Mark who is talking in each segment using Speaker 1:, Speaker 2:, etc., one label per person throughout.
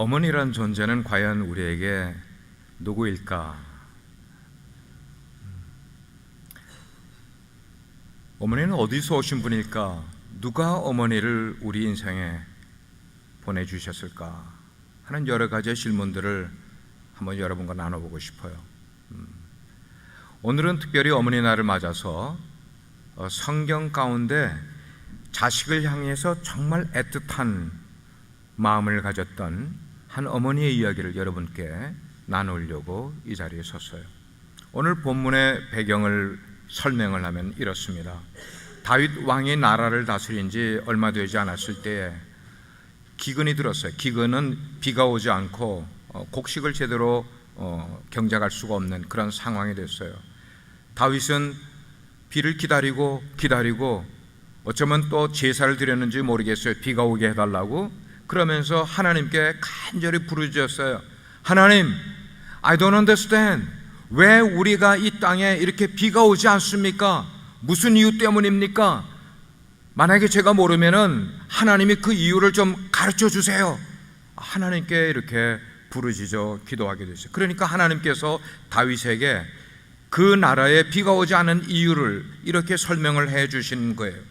Speaker 1: 어머니란 존재는 과연 우리에게 누구일까? 어머니는 어디서 오신 분일까? 누가 어머니를 우리 인생에 보내주셨을까? 하는 여러 가지의 질문들을 한번 여러분과 나눠보고 싶어요. 오늘은 특별히 어머니 날을 맞아서 성경 가운데 자식을 향해서 정말 애틋한 마음을 가졌던 한 어머니의 이야기를 여러분께 나누려고 이 자리에 섰어요. 오늘 본문의 배경을 설명을 하면 이렇습니다. 다윗 왕이 나라를 다스린 지 얼마 되지 않았을 때에 기근이 들었어요. 기근은 비가 오지 않고 곡식을 제대로 경작할 수가 없는 그런 상황이 됐어요. 다윗은 비를 기다리고 어쩌면 또 제사를 드렸는지 모르겠어요. 비가 오게 해달라고. 그러면서 하나님께 간절히 부르짖었어요. 하나님, I don't understand. 왜 우리가 이 땅에 이렇게 비가 오지 않습니까? 무슨 이유 때문입니까? 만약에 제가 모르면은 하나님이 그 이유를 좀 가르쳐 주세요. 하나님께 이렇게 부르짖어 기도하게 됐어요. 그러니까 하나님께서 다윗에게 그 나라에 비가 오지 않은 이유를 이렇게 설명을 해 주신 거예요.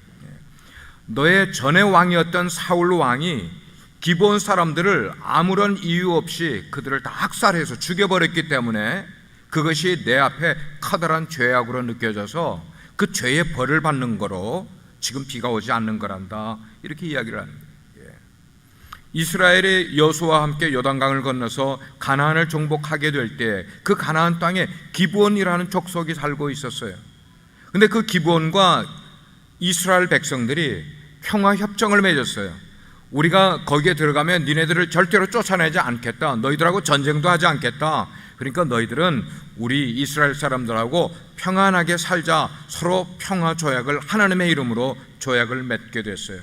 Speaker 1: 너의 전의 왕이었던 사울 왕이 기브온 사람들을 아무런 이유 없이 그들을 다 학살해서 죽여버렸기 때문에 그것이 내 앞에 커다란 죄악으로 느껴져서 그 죄의 벌을 받는 거로 지금 비가 오지 않는 거란다, 이렇게 이야기를 하는 거예요. 이스라엘이 여호수아와 함께 요단강을 건너서 가나안을 정복하게 될 때 그 가나안 땅에 기브온이라는 족속이 살고 있었어요. 근데 그 기브온과 이스라엘 백성들이 평화 협정을 맺었어요. 우리가 거기에 들어가면 니네들을 절대로 쫓아내지 않겠다. 너희들하고 전쟁도 하지 않겠다. 그러니까 너희들은 우리 이스라엘 사람들하고 평안하게 살자. 서로 평화 조약을, 하나님의 이름으로 조약을 맺게 됐어요.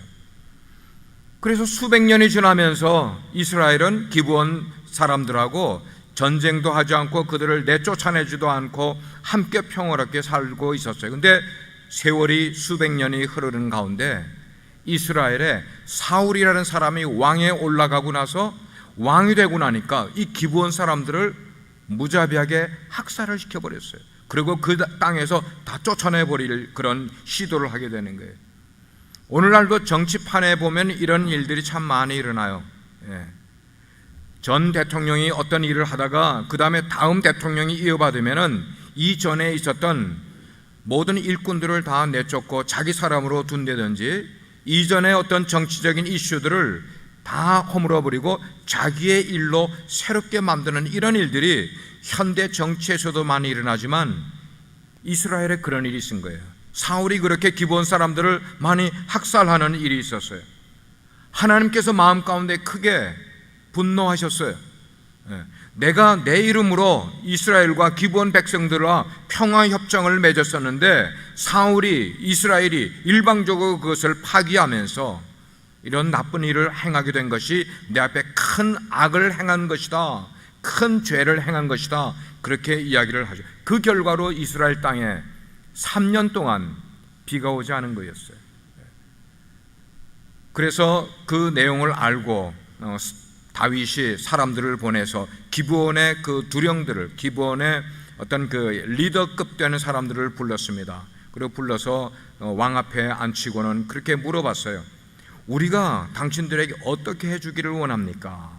Speaker 1: 그래서 수백 년이 지나면서 이스라엘은 기브온 사람들하고 전쟁도 하지 않고 그들을 내쫓아내지도 않고 함께 평화롭게 살고 있었어요. 근데 세월이 수백 년이 흐르는 가운데 이스라엘에 사울이라는 사람이 왕에 올라가고 나서 왕이 되고 나니까 이 기브온 사람들을 무자비하게 학살을 시켜버렸어요. 그리고 그 땅에서 다 쫓아내버릴 그런 시도를 하게 되는 거예요. 오늘날도 정치판에 보면 이런 일들이 참 많이 일어나요. 전 대통령이 어떤 일을 하다가 그 다음에 다음 대통령이 이어받으면은 이전에 있었던 모든 일꾼들을 다 내쫓고 자기 사람으로 둔다든지 이전에 어떤 정치적인 이슈들을 다 허물어버리고 자기의 일로 새롭게 만드는 이런 일들이 현대 정치에서도 많이 일어나지만 이스라엘에 그런 일이 있은 거예요. 사울이 그렇게 기브온 사람들을 많이 학살하는 일이 있었어요. 하나님께서 마음 가운데 크게 분노하셨어요. 내가 내 이름으로 이스라엘과 기브온 백성들과 평화협정을 맺었었는데 사울이, 이스라엘이 일방적으로 그것을 파기하면서 이런 나쁜 일을 행하게 된 것이 내 앞에 큰 악을 행한 것이다, 큰 죄를 행한 것이다, 그렇게 이야기를 하죠. 그 결과로 이스라엘 땅에 3년 동안 비가 오지 않은 거였어요. 그래서 그 내용을 알고 다윗이 사람들을 보내서 기브온의 그 두령들을, 기브온의 어떤 그 리더급 되는 사람들을 불렀습니다. 그리고 불러서 왕 앞에 앉히고는 그렇게 물어봤어요. 우리가 당신들에게 어떻게 해주기를 원합니까?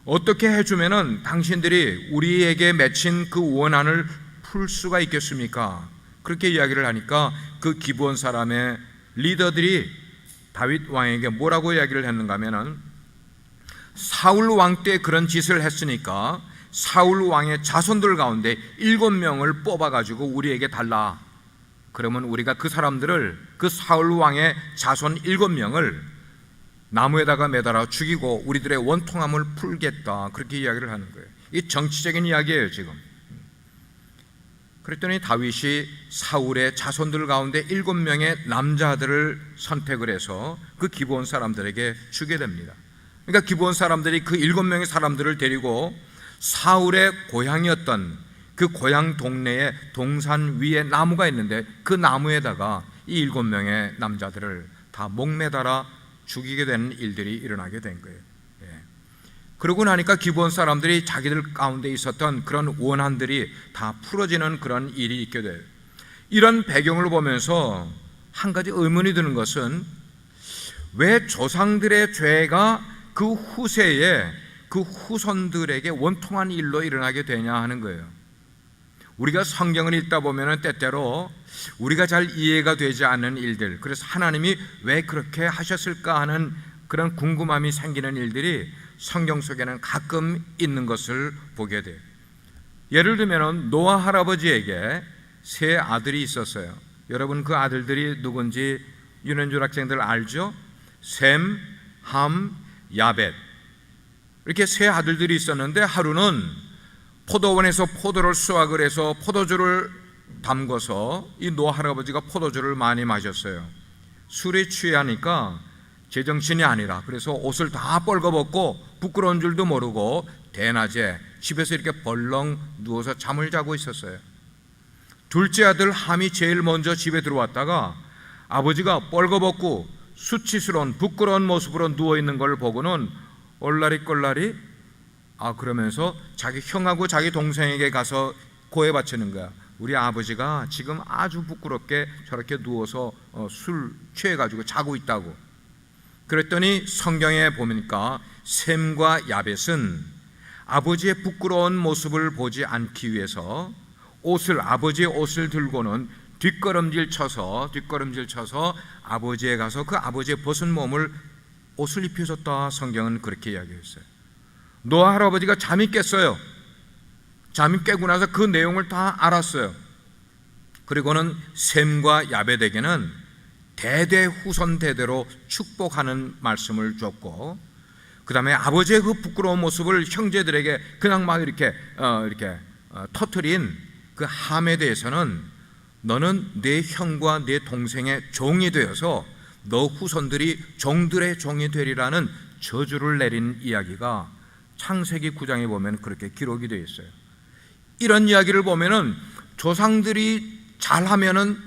Speaker 1: 어떻게 해주면은 당신들이 우리에게 맺힌 그 원한을 풀 수가 있겠습니까? 그렇게 이야기를 하니까 그 기브온 사람의 리더들이 다윗 왕에게 뭐라고 이야기를 했는가 하면은 사울 왕 때 그런 짓을 했으니까 사울 왕의 자손들 가운데 7명을 뽑아가지고 우리에게 달라. 그러면 우리가 그 사람들을, 그 사울 왕의 자손 7명을 나무에다가 매달아 죽이고 우리들의 원통함을 풀겠다, 그렇게 이야기를 하는 거예요. 이 정치적인 이야기예요 지금. 그랬더니 다윗이 사울의 자손들 가운데 7명의 남자들을 선택을 해서 그 기브온 사람들에게 주게 됩니다. 그러니까 기브온 사람들이 그 7명의 사람들을 데리고 사울의 고향이었던 그 고향 동네에 동산 위에 나무가 있는데 그 나무에다가 이 7명의 남자들을 다 목매달아 죽이게 되는 일들이 일어나게 된 거예요. 그러고 나니까 기브온 사람들이 자기들 가운데 있었던 그런 원한들이 다 풀어지는 그런 일이 있게 돼요. 이런 배경을 보면서 한 가지 의문이 드는 것은 왜 조상들의 죄가 그 후세에 그 후손들에게 원통한 일로 일어나게 되냐 하는 거예요. 우리가 성경을 읽다 보면 때때로 우리가 잘 이해가 되지 않는 일들, 그래서 하나님이 왜 그렇게 하셨을까 하는 그런 궁금함이 생기는 일들이 성경 속에는 가끔 있는 것을 보게 돼요. 예를 들면 노아 할아버지에게 세 아들이 있었어요. 여러분 그 아들들이 누군지 유년줄 학생들 알죠? 셈, 함, 야벳, 이렇게 세 아들들이 있었는데 하루는 포도원에서 포도를 수확을 해서 포도주를 담궈서 이 노아 할아버지가 포도주를 많이 마셨어요. 술에 취하니까 제정신이 아니라 그래서 옷을 다 뻘거벗고 부끄러운 줄도 모르고 대낮에 집에서 이렇게 벌렁 누워서 잠을 자고 있었어요. 둘째 아들 함이 제일 먼저 집에 들어왔다가 아버지가 뻘거벗고 수치스러운 부끄러운 모습으로 누워있는 걸 보고는 얼라리꼴라리 그러면서 자기 형하고 자기 동생에게 가서 고해 바치는 거야. 우리 아버지가 지금 아주 부끄럽게 저렇게 누워서 술 취해가지고 자고 있다고. 그랬더니 성경에 보니까 셈과 야벳은 아버지의 부끄러운 모습을 보지 않기 위해서 아버지의 옷을 들고는 뒷걸음질 쳐서 아버지에 가서 그 아버지의 벗은 몸을 옷을 입혀줬다. 성경은 그렇게 이야기했어요. 노아 할아버지가 잠이 깼어요. 잠이 깨고 나서 그 내용을 다 알았어요. 그리고는 셈과 야벳에게는 대대 후손 대대로 축복하는 말씀을 줬고, 그 다음에 아버지의 그 부끄러운 모습을 형제들에게 그냥 막 이렇게 터뜨린 그 함에 대해서는 너는 내 형과 내 동생의 종이 되어서 너 후손들이 종들의 종이 되리라는 저주를 내린 이야기가 창세기 9장에 보면 그렇게 기록이 되어 있어요. 이런 이야기를 보면은 조상들이 잘하면은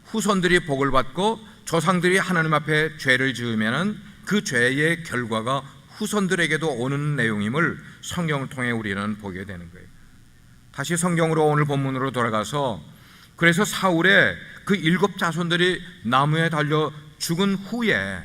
Speaker 1: 후손들이 복을 받고, 조상들이 하나님 앞에 죄를 지으면은 그 죄의 결과가 후손들에게도 오는 내용임을 성경을 통해 우리는 보게 되는 거예요. 다시 성경으로 오늘 본문으로 돌아가서, 그래서 사울의 그 7 자손들이 나무에 달려 죽은 후에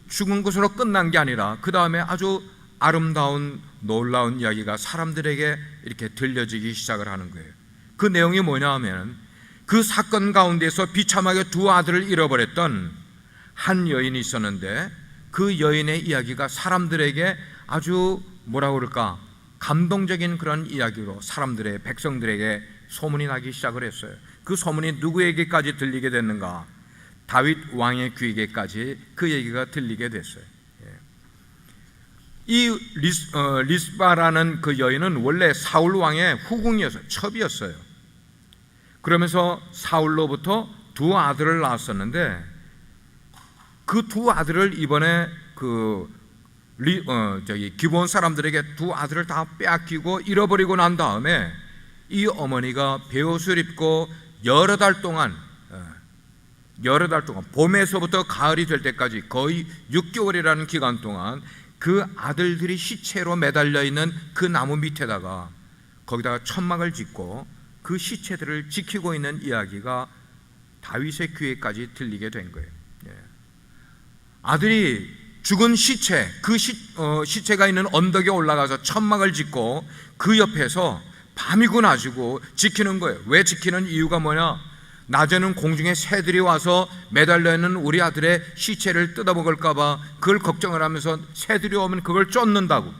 Speaker 1: 죽은 것으로 끝난 게 아니라 그 다음에 아주 아름다운 놀라운 이야기가 사람들에게 이렇게 들려지기 시작을 하는 거예요. 그 내용이 뭐냐 하면, 그 사건 가운데서 비참하게 2 아들을 잃어버렸던 한 여인이 있었는데, 그 여인의 이야기가 사람들에게 아주 뭐라고 그럴까, 감동적인 그런 이야기로 사람들의, 백성들에게 소문이 나기 시작을 했어요. 그 소문이 누구에게까지 들리게 됐는가? 다윗 왕의 귀에게까지 그 얘기가 들리게 됐어요. 이 리스바라는 그 여인은 원래 사울 왕의 후궁이었어요. 첩이었어요. 그러면서 사울로부터 2 아들을 낳았었는데, 그 2 아들을 이번에 기브온 사람들에게 2 아들을 다 빼앗기고 잃어버리고 난 다음에 이 어머니가 베옷을 입고 여러 달 동안 봄에서부터 가을이 될 때까지 거의 6개월이라는 기간 동안 그 아들들이 시체로 매달려 있는 그 나무 밑에다가 거기다가 천막을 짓고 그 시체들을 지키고 있는 이야기가 다윗의 귀에까지 들리게 된 거예요. 아들이 죽은 시체, 그 시체가 있는 언덕에 올라가서 천막을 짓고 그 옆에서 밤이고 낮이고 지키는 거예요. 왜 지키는 이유가 뭐냐? 낮에는 공중에 새들이 와서 매달려 있는 우리 아들의 시체를 뜯어먹을까 봐 그걸 걱정을 하면서 새들이 오면 그걸 쫓는다고.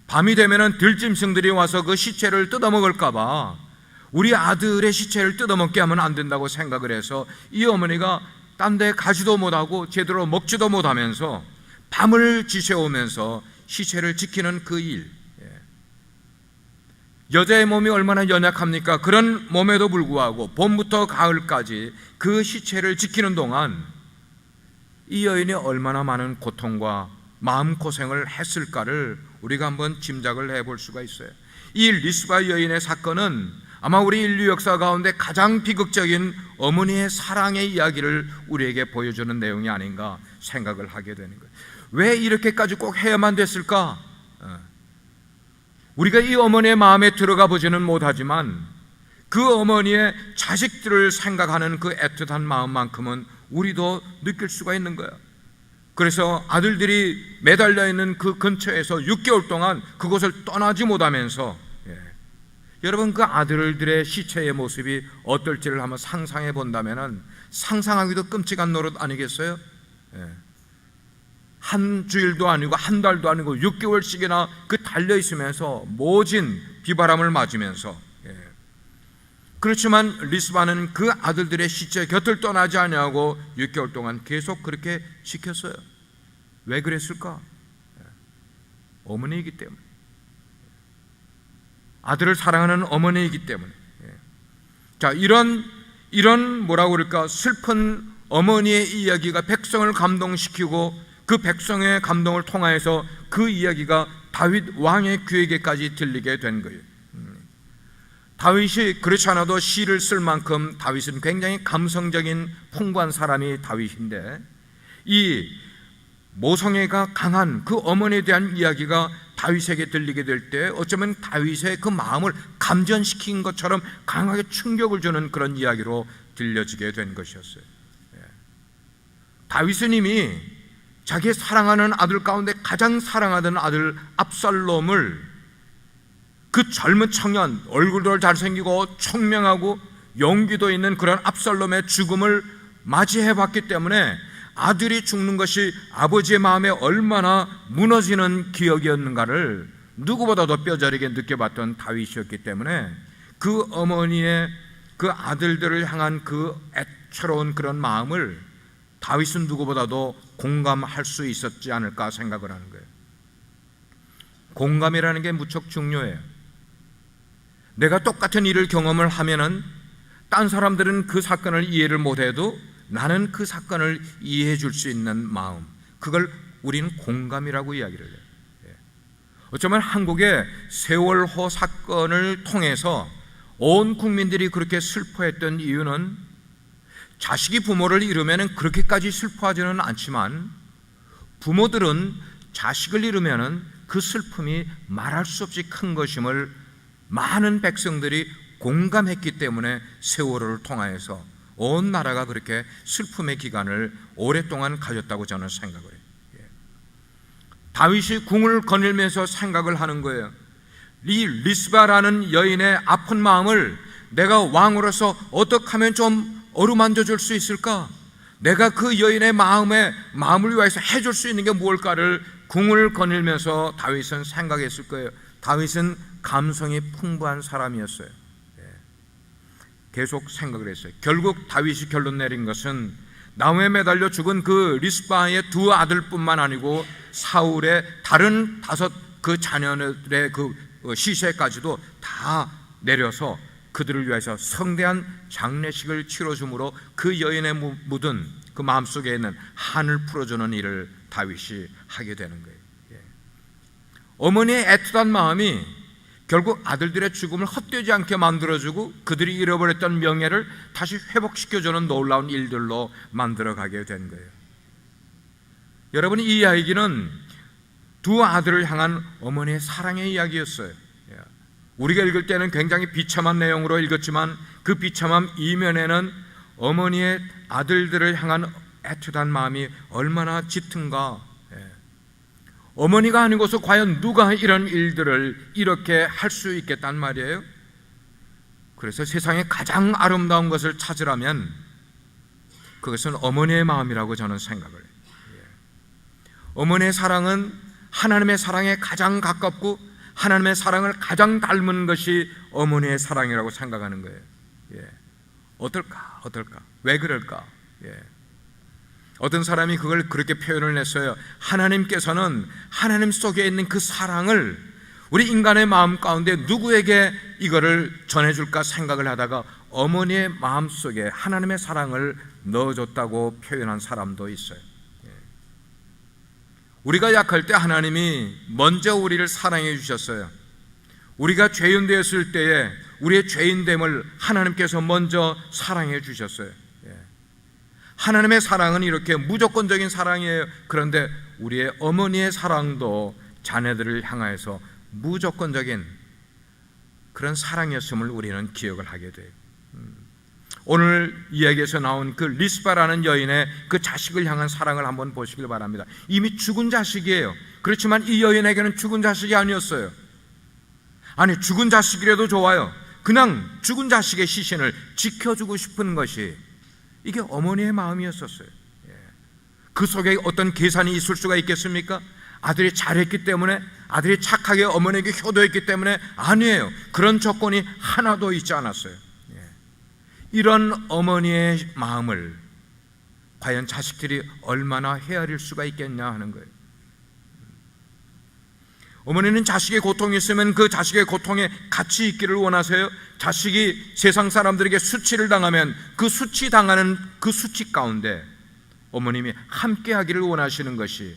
Speaker 1: 밤이 되면은 들짐승들이 와서 그 시체를 뜯어먹을까 봐 우리 아들의 시체를 뜯어먹게 하면 안 된다고 생각을 해서 이 어머니가 딴 데 가지도 못하고 제대로 먹지도 못하면서 밤을 지새우면서 시체를 지키는 그 일. 여자의 몸이 얼마나 연약합니까? 그런 몸에도 불구하고 봄부터 가을까지 그 시체를 지키는 동안 이 여인이 얼마나 많은 고통과 마음고생을 했을까를 우리가 한번 짐작을 해볼 수가 있어요. 이 리스바 여인의 사건은 아마 우리 인류 역사 가운데 가장 비극적인 어머니의 사랑의 이야기를 우리에게 보여주는 내용이 아닌가 생각을 하게 되는 거예요. 왜 이렇게까지 꼭 해야만 됐을까? 우리가 이 어머니의 마음에 들어가 보지는 못하지만 그 어머니의 자식들을 생각하는 그 애틋한 마음만큼은 우리도 느낄 수가 있는 거야. 그래서 아들들이 매달려 있는 그 근처에서 6개월 동안 그곳을 떠나지 못하면서, 여러분 그 아들들의 시체의 모습이 어떨지를 한번 상상해 본다면 상상하기도 끔찍한 노릇 아니겠어요? 한 주일도 아니고 한 달도 아니고 6개월씩이나 그 달려 있으면서 모진 비바람을 맞으면서, 그렇지만 리스바는 그 아들들의 시체 곁을 떠나지 아니하고 6개월 동안 계속 그렇게 지켰어요. 왜 그랬을까? 어머니이기 때문에, 아들을 사랑하는 어머니이기 때문에. 자, 이런 뭐라고 그럴까, 슬픈 어머니의 이야기가 백성을 감동시키고 그 백성의 감동을 통하여서 그 이야기가 다윗 왕의 귀에게까지 들리게 된 거예요. 다윗이 그렇지 않아도 시를 쓸 만큼 다윗은 굉장히 감성적인 풍부한 사람이 다윗인데, 이 모성애가 강한 그 어머니에 대한 이야기가 다윗에게 들리게 될 때 어쩌면 다윗의 그 마음을 감전시킨 것처럼 강하게 충격을 주는 그런 이야기로 들려지게 된 것이었어요. 다윗은 이미 자기 사랑하는 아들 가운데 가장 사랑하던 아들 압살롬을, 그 젊은 청년, 얼굴도 잘생기고 총명하고 용기도 있는 그런 압살롬의 죽음을 맞이해 봤기 때문에 아들이 죽는 것이 아버지의 마음에 얼마나 무너지는 기억이었는가를 누구보다도 뼈저리게 느껴봤던 다윗이었기 때문에 그 어머니의 그 아들들을 향한 그 애처로운 그런 마음을 다윗은 누구보다도 공감할 수 있었지 않을까 생각을 하는 거예요. 공감이라는 게 무척 중요해요. 내가 똑같은 일을 경험을 하면은 딴 사람들은 그 사건을 이해를 못해도 나는 그 사건을 이해해 줄 수 있는 마음, 그걸 우리는 공감이라고 이야기를 해요. 어쩌면 한국의 세월호 사건을 통해서 온 국민들이 그렇게 슬퍼했던 이유는 자식이 부모를 잃으면 그렇게까지 슬퍼하지는 않지만 부모들은 자식을 잃으면 그 슬픔이 말할 수 없이 큰 것임을 많은 백성들이 공감했기 때문에 세월호를 통하여서 온 나라가 그렇게 슬픔의 기간을 오랫동안 가졌다고 저는 생각을 해요. 다윗이 궁을 거닐면서 생각을 하는 거예요. 이 리스바라는 여인의 아픈 마음을 내가 왕으로서 어떻게 하면 좀 어루만져 줄 수 있을까? 내가 그 여인의 마음을 위해서 해줄 수 있는 게 무엇일까를 궁을 거닐면서 다윗은 생각했을 거예요. 다윗은 감성이 풍부한 사람이었어요. 계속 생각을 했어요. 결국 다윗이 결론 내린 것은 나무에 매달려 죽은 그 리스바의 두 아들뿐만 아니고 사울의 다른 5 그 자녀들의 그 시체까지도 다 내려서 그들을 위해서 성대한 장례식을 치러줌으로 그 여인의 묻은 그 마음속에 있는 한을 풀어주는 일을 다윗이 하게 되는 거예요. 어머니의 애틋한 마음이 결국 아들들의 죽음을 헛되지 않게 만들어주고 그들이 잃어버렸던 명예를 다시 회복시켜주는 놀라운 일들로 만들어가게 된 거예요. 여러분, 이 이야기는 두 아들을 향한 어머니의 사랑의 이야기였어요. 우리가 읽을 때는 굉장히 비참한 내용으로 읽었지만 그 비참함 이면에는 어머니의 아들들을 향한 애틋한 마음이 얼마나 짙은가. 어머니가 아니고서 과연 누가 이런 일들을 이렇게 할 수 있겠단 말이에요. 그래서 세상에 가장 아름다운 것을 찾으라면 그것은 어머니의 마음이라고 저는 생각을 해요. 어머니의 사랑은 하나님의 사랑에 가장 가깝고 하나님의 사랑을 가장 닮은 것이 어머니의 사랑이라고 생각하는 거예요. 어떨까? 왜 그럴까? 어떤 사람이 그걸 그렇게 표현을 했어요. 하나님께서는 하나님 속에 있는 그 사랑을 우리 인간의 마음 가운데 누구에게 이거를 전해줄까 생각을 하다가 어머니의 마음 속에 하나님의 사랑을 넣어줬다고 표현한 사람도 있어요. 우리가 약할 때 하나님이 먼저 우리를 사랑해 주셨어요. 우리가 죄인 되었을 때에 우리의 죄인됨을 하나님께서 먼저 사랑해 주셨어요. 하나님의 사랑은 이렇게 무조건적인 사랑이에요. 그런데 우리의 어머니의 사랑도 자녀들을 향하여서 무조건적인 그런 사랑이었음을 우리는 기억을 하게 돼요. 오늘 이야기에서 나온 그 리스바라는 여인의 그 자식을 향한 사랑을 한번 보시길 바랍니다. 이미 죽은 자식이에요. 그렇지만 이 여인에게는 죽은 자식이 아니었어요. 아니, 죽은 자식이라도 좋아요. 그냥 죽은 자식의 시신을 지켜주고 싶은 것이 이게 어머니의 마음이었었어요. 그 속에 어떤 계산이 있을 수가 있겠습니까? 아들이 잘했기 때문에, 아들이 착하게 어머니에게 효도했기 때문에 아니에요. 그런 조건이 하나도 있지 않았어요. 이런 어머니의 마음을 과연 자식들이 얼마나 헤아릴 수가 있겠냐 하는 거예요. 어머니는 자식의 고통이 있으면 그 자식의 고통에 같이 있기를 원하세요? 자식이 세상 사람들에게 수치를 당하면 그 수치 당하는 그 수치 가운데 어머님이 함께 하기를 원하시는 것이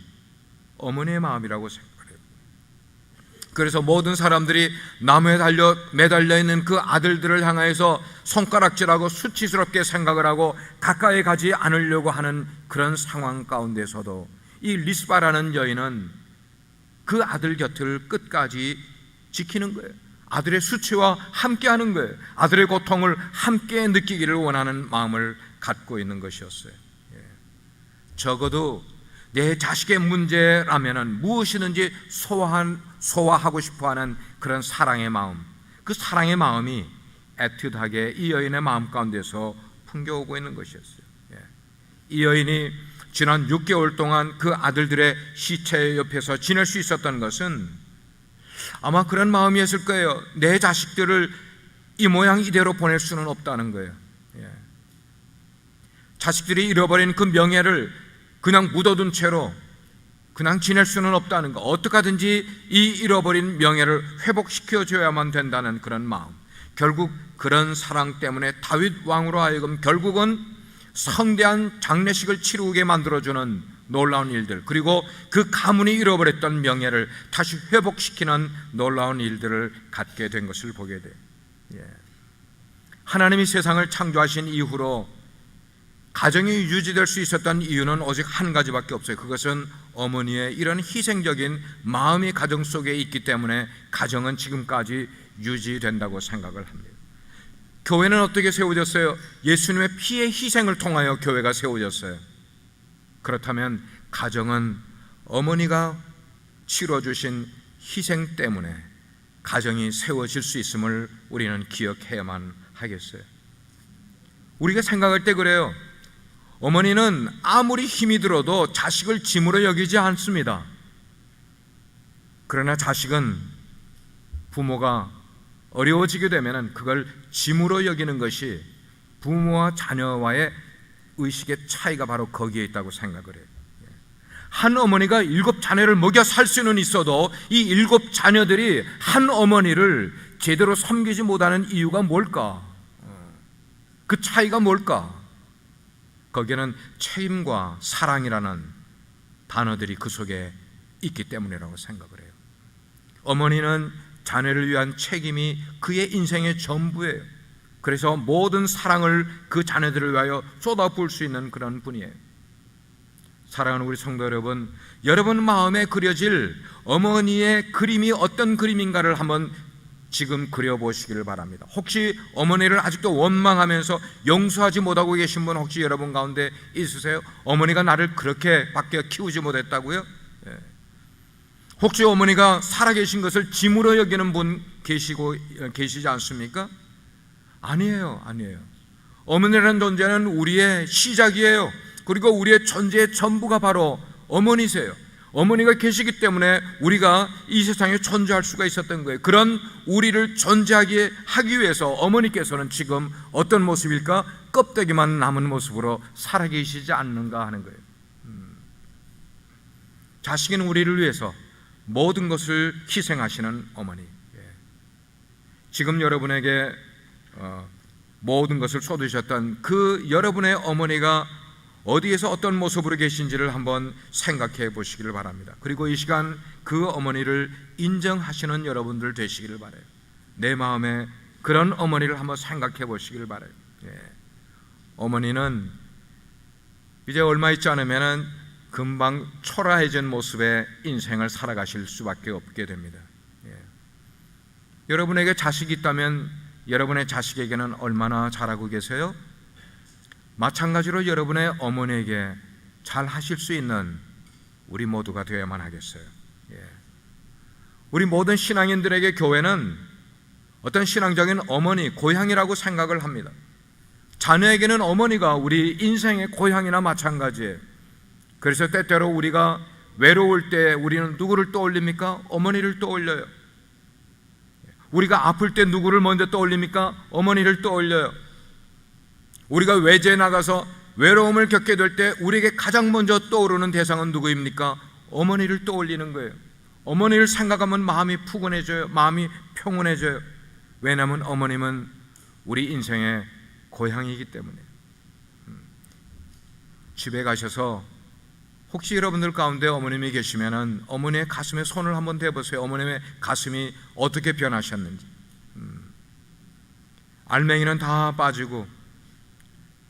Speaker 1: 어머니의 마음이라고 생각해요. 그래서 모든 사람들이 나무에 매달려 있는 그 아들들을 향해서 손가락질하고 수치스럽게 생각을 하고 가까이 가지 않으려고 하는 그런 상황 가운데서도 이 리스바라는 여인은 그 아들 곁을 끝까지 지키는 거예요. 아들의 수치와 함께 하는 거예요. 아들의 고통을 함께 느끼기를 원하는 마음을 갖고 있는 것이었어요. 적어도 내 자식의 문제라면은 무엇이든지 소화하고 싶어하는 그런 사랑의 마음, 그 사랑의 마음이 애틋하게 이 여인의 마음 가운데서 풍겨오고 있는 것이었어요. 이 여인이 지난 6개월 동안 그 아들들의 시체 옆에서 지낼 수 있었던 것은 아마 그런 마음이었을 거예요. 내 자식들을 이 모양 이대로 보낼 수는 없다는 거예요. 자식들이 잃어버린 그 명예를 그냥 묻어둔 채로 그냥 지낼 수는 없다는 거, 어떻게 하든지 이 잃어버린 명예를 회복시켜줘야만 된다는 그런 마음, 결국 그런 사랑 때문에 다윗 왕으로 하여금 결국은 성대한 장례식을 치르게 만들어주는 놀라운 일들, 그리고 그 가문이 잃어버렸던 명예를 다시 회복시키는 놀라운 일들을 갖게 된 것을 보게 돼요. 하나님이 세상을 창조하신 이후로 가정이 유지될 수 있었던 이유는 오직 한 가지밖에 없어요. 그것은 어머니의 이런 희생적인 마음이 가정 속에 있기 때문에 가정은 지금까지 유지된다고 생각을 합니다. 교회는 어떻게 세워졌어요? 예수님의 피의 희생을 통하여 교회가 세워졌어요. 그렇다면 가정은 어머니가 치러주신 희생 때문에 가정이 세워질 수 있음을 우리는 기억해야만 하겠어요. 우리가 생각할 때 그래요. 어머니는 아무리 힘이 들어도 자식을 짐으로 여기지 않습니다. 그러나 자식은 부모가 어려워지게 되면 그걸 짐으로 여기는 것이 부모와 자녀와의 의식의 차이가 바로 거기에 있다고 생각을 해요. 한 어머니가 7 자녀를 먹여 살 수는 있어도 이 7 자녀들이 한 어머니를 제대로 섬기지 못하는 이유가 뭘까? 그 차이가 뭘까? 거기에는 책임과 사랑이라는 단어들이 그 속에 있기 때문이라고 생각을 해요. 어머니는 자녀를 위한 책임이 그의 인생의 전부예요. 그래서 모든 사랑을 그 자녀들을 위하여 쏟아부을 수 있는 그런 분이에요. 사랑하는 우리 성도 여러분, 여러분 마음에 그려질 어머니의 그림이 어떤 그림인가를 한번 지금 그려보시기를 바랍니다. 혹시 어머니를 아직도 원망하면서 용서하지 못하고 계신 분 혹시 여러분 가운데 있으세요? 어머니가 나를 그렇게밖에 키우지 못했다고요? 혹시 어머니가 살아계신 것을 짐으로 여기는 분 계시지 않습니까? 아니에요. 어머니라는 존재는 우리의 시작이에요. 그리고 우리의 존재의 전부가 바로 어머니세요. 어머니가 계시기 때문에 우리가 이 세상에 존재할 수가 있었던 거예요. 그런 우리를 존재하게 하기 위해서 어머니께서는 지금 어떤 모습일까? 껍데기만 남은 모습으로 살아계시지 않는가 하는 거예요. 자식인 우리를 위해서 모든 것을 희생하시는 어머니, 지금 여러분에게 모든 것을 쏟으셨던 그 여러분의 어머니가 어디에서 어떤 모습으로 계신지를 한번 생각해 보시기를 바랍니다. 그리고 이 시간 그 어머니를 인정하시는 여러분들 되시기를 바라요. 내 마음에 그런 어머니를 한번 생각해 보시기를 바라요. 어머니는 이제 얼마 있지 않으면 금방 초라해진 모습의 인생을 살아가실 수밖에 없게 됩니다. 여러분에게 자식이 있다면 여러분의 자식에게는 얼마나 잘하고 계세요? 마찬가지로 여러분의 어머니에게 잘 하실 수 있는 우리 모두가 되어야만 하겠어요. 우리 모든 신앙인들에게 교회는 어떤 신앙적인 어머니, 고향이라고 생각을 합니다. 자녀에게는 어머니가 우리 인생의 고향이나 마찬가지예요. 그래서 때때로 우리가 외로울 때 우리는 누구를 떠올립니까? 어머니를 떠올려요. 우리가 아플 때 누구를 먼저 떠올립니까? 어머니를 떠올려요. 우리가 외지에 나가서 외로움을 겪게 될 때 우리에게 가장 먼저 떠오르는 대상은 누구입니까? 어머니를 떠올리는 거예요. 어머니를 생각하면 마음이 푸근해져요. 마음이 평온해져요. 왜냐하면 어머님은 우리 인생의 고향이기 때문에. 집에 가셔서 혹시 여러분들 가운데 어머님이 계시면 어머니의 가슴에 손을 한번 대보세요. 어머님의 가슴이 어떻게 변하셨는지. 알맹이는 다 빠지고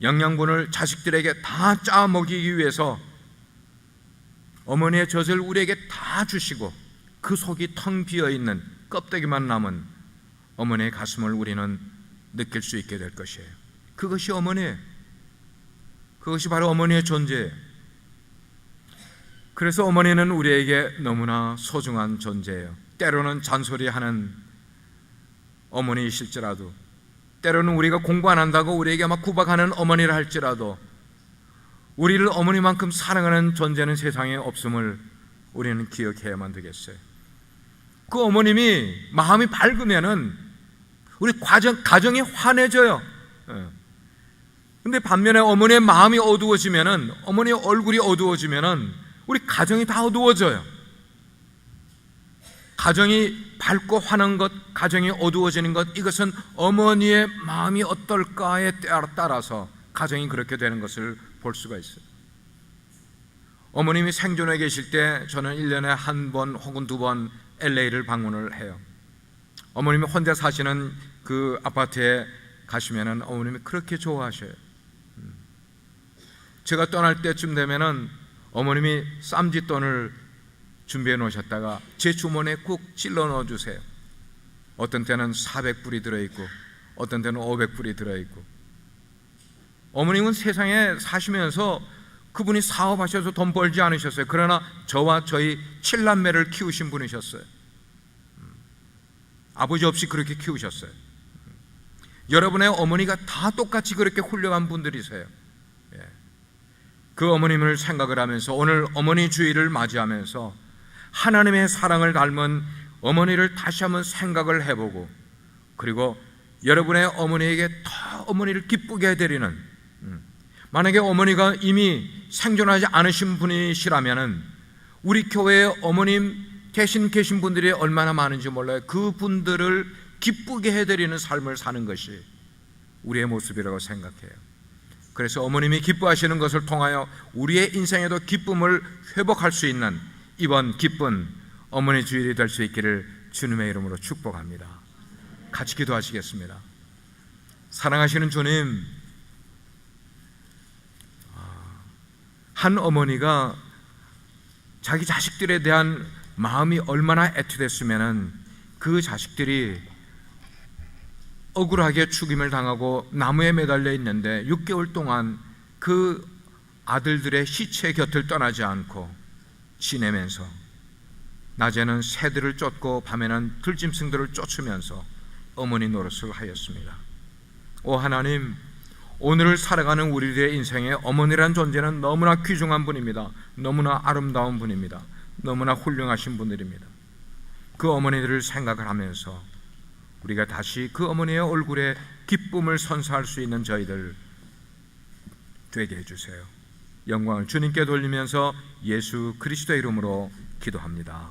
Speaker 1: 영양분을 자식들에게 다 짜 먹이기 위해서 어머니의 젖을 우리에게 다 주시고 그 속이 텅 비어있는 껍데기만 남은 어머니의 가슴을 우리는 느낄 수 있게 될 것이에요. 그것이 어머니예요. 그것이 바로 어머니의 존재예요. 그래서 어머니는 우리에게 너무나 소중한 존재예요. 때로는 잔소리하는 어머니이실지라도, 때로는 우리가 공부 안 한다고 우리에게 막 구박하는 어머니를 할지라도, 우리를 어머니만큼 사랑하는 존재는 세상에 없음을 우리는 기억해야만 되겠어요. 그 어머님이 마음이 밝으면은 우리 가정이 환해져요. 근데 반면에 어머니의 마음이 어두워지면은, 어머니의 얼굴이 어두워지면은 우리 가정이 다 어두워져요. 가정이 밝고 환한 것, 가정이 어두워지는 것, 이것은 어머니의 마음이 어떨까에 따라서 가정이 그렇게 되는 것을 볼 수가 있어요. 어머님이 생존해 계실 때 저는 1년에 한 번 혹은 2번 LA를 방문을 해요. 어머님이 혼자 사시는 그 아파트에 가시면은 어머님이 그렇게 좋아하셔요. 제가 떠날 때쯤 되면은 어머님이 쌈짓돈을 준비해 놓으셨다가 제 주머니에 꾹 찔러 넣어 주세요. 어떤 때는 400불이 들어있고 어떤 때는 500불이 들어있고. 어머님은 세상에 사시면서 그분이 사업하셔서 돈 벌지 않으셨어요. 그러나 저와 저희 7남매를 키우신 분이셨어요. 아버지 없이 그렇게 키우셨어요. 여러분의 어머니가 다 똑같이 그렇게 훌륭한 분들이세요. 그 어머님을 생각을 하면서 오늘 어머니 주일을 맞이하면서 하나님의 사랑을 닮은 어머니를 다시 한번 생각을 해보고, 그리고 여러분의 어머니에게 더 어머니를 기쁘게 해드리는, 만약에 어머니가 이미 생존하지 않으신 분이시라면 우리 교회에 어머님 계신 분들이 얼마나 많은지 몰라요. 그 분들을 기쁘게 해드리는 삶을 사는 것이 우리의 모습이라고 생각해요. 그래서 어머님이 기뻐하시는 것을 통하여 우리의 인생에도 기쁨을 회복할 수 있는 이번 기쁜 어머니 주일이 될 수 있기를 주님의 이름으로 축복합니다. 같이 기도하시겠습니다. 사랑하시는 주님, 한 어머니가 자기 자식들에 대한 마음이 얼마나 애틋했으면 그 자식들이 억울하게 죽임을 당하고 나무에 매달려 있는데 6개월 동안 그 아들들의 시체 곁을 떠나지 않고 지내면서 낮에는 새들을 쫓고 밤에는 들짐승들을 쫓으면서 어머니 노릇을 하였습니다. 오 하나님, 오늘을 살아가는 우리들의 인생에 어머니란 존재는 너무나 귀중한 분입니다. 너무나 아름다운 분입니다. 너무나 훌륭하신 분들입니다. 그 어머니들을 생각을 하면서 우리가 다시 그 어머니의 얼굴에 기쁨을 선사할 수 있는 저희들 되게 해주세요. 영광을 주님께 돌리면서 예수 그리스도의 이름으로 기도합니다.